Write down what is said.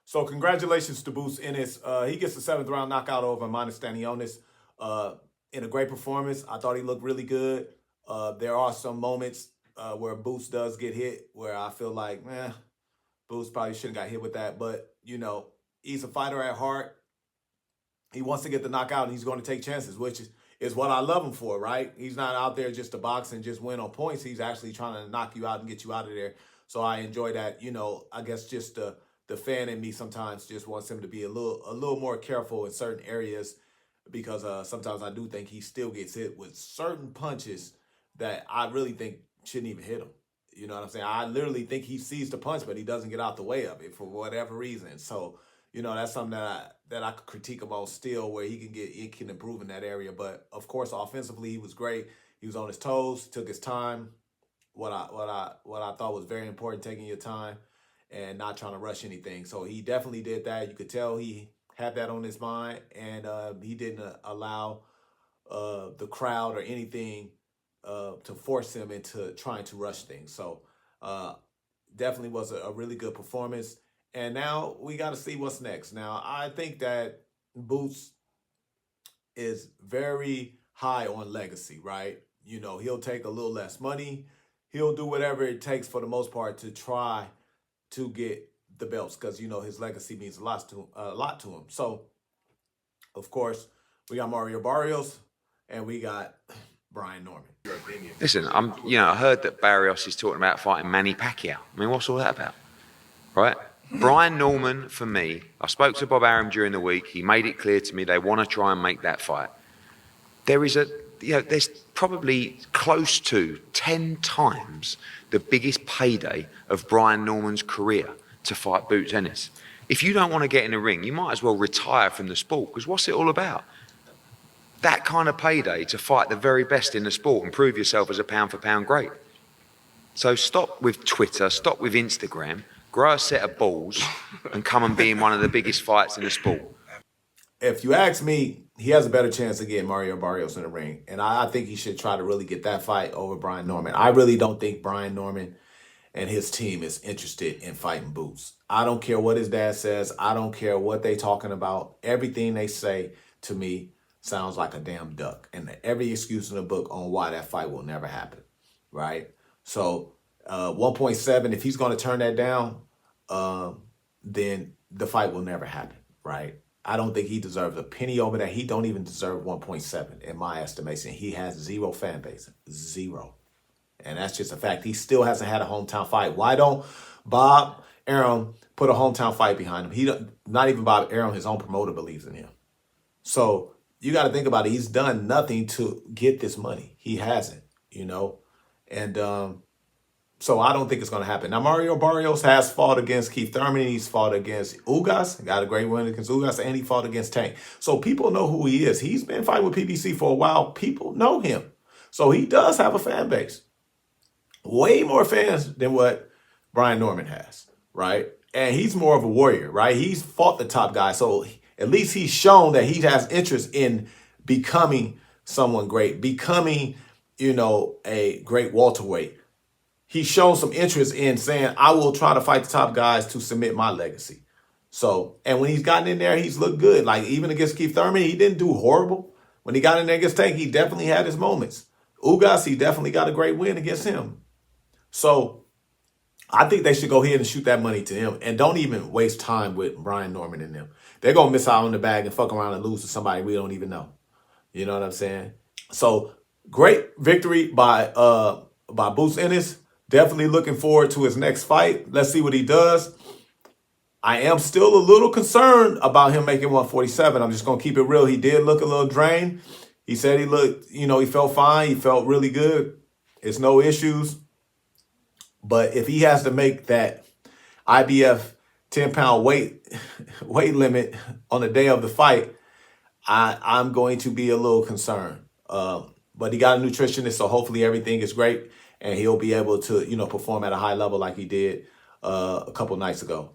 So congratulations to Boots Ennis. He gets the seventh round knockout over Ennis in a great performance. I thought he looked really good. There are some moments where Boots does get hit where I feel like, Boots probably shouldn't got hit with that. But, he's a fighter at heart. He wants to get the knockout and he's going to take chances, which is what I love him for, right? He's not out there just to box and just win on points. He's actually trying to knock you out and get you out of there. So I enjoy that. I guess just the fan in me sometimes just wants him to be a little more careful in certain areas because sometimes I do think he still gets hit with certain punches that I really think shouldn't even hit him. You know what I'm saying? I literally think he sees the punch, but he doesn't get out the way of it for whatever reason. So, that's something that I could critique him on still, where he can improve in that area. But of course, offensively, he was great. He was on his toes, took his time. What I thought was very important, taking your time and not trying to rush anything. So he definitely did that. You could tell he had that on his mind, and he didn't allow the crowd or anything to force him into trying to rush things. So definitely was a really good performance. And now we got to see what's next. Now, I think that Boots is very high on legacy, right? He'll take a little less money. He'll do whatever it takes for the most part to try to get the belts because, his legacy means a lot to him. So, of course, we got Mario Barrios and we got Brian Norman. Listen, I heard that Barrios is talking about fighting Manny Pacquiao. I mean, what's all that about? Right? Brian Norman, for me, I spoke to Bob Arum during the week. He made it clear to me they want to try and make that fight. There's probably close to 10 times the biggest payday of Brian Norman's career to fight Boots Ennis. If you don't want to get in the ring, you might as well retire from the sport, because what's it all about? That kind of payday to fight the very best in the sport and prove yourself as a pound-for-pound great. So stop with Twitter, stop with Instagram, grow a set of balls and come and be in one of the biggest fights in the sport. If you ask me, he has a better chance of getting Mario Barrios in the ring. And I think he should try to really get that fight over Brian Norman. I really don't think Brian Norman and his team is interested in fighting Boots. I don't care what his dad says. I don't care what they talking about. Everything they say to me sounds like a damn duck. And every excuse in the book on why that fight will never happen, right? So 1.7, if he's going to turn that down, then the fight will never happen, right? I don't think he deserves a penny over that. He don't even deserve 1.7 in my estimation. He has zero fan base, zero. And that's just a fact. He still hasn't had a hometown fight. Why don't Bob Arum put a hometown fight behind him? Not even Bob Arum, his own promoter, believes in him. So you got to think about it. He's done nothing to get this money. He hasn't, And so I don't think it's going to happen. Now, Mario Barrios has fought against Keith Thurman. He's fought against Ugas. Got a great win against Ugas. And he fought against Tank. So people know who he is. He's been fighting with PBC for a while. People know him. So he does have a fan base. Way more fans than what Brian Norman has, right? And he's more of a warrior, right? He's fought the top guy. So at least he's shown that he has interest in becoming someone great, becoming, a great welterweight. He's shown some interest in saying, I will try to fight the top guys to submit my legacy. So, and when he's gotten in there, he's looked good. Like even against Keith Thurman, he didn't do horrible. When he got in there against Tank, he definitely had his moments. Ugas, he definitely got a great win against him. So I think they should go ahead and shoot that money to him and don't even waste time with Brian Norman and them. They're going to miss out on the bag and fuck around and lose to somebody we don't even know. You know what I'm saying? So great victory by Boots Ennis. Definitely looking forward to his next fight. Let's see what he does. I am still a little concerned about him making 147. I'm just going to keep it real. He did look a little drained. He said he looked, he felt fine. He felt really good. It's no issues. But if he has to make that IBF 10-pound weight limit on the day of the fight, I'm going to be a little concerned. But he got a nutritionist, so hopefully everything is great. And he'll be able to, perform at a high level like he did a couple nights ago.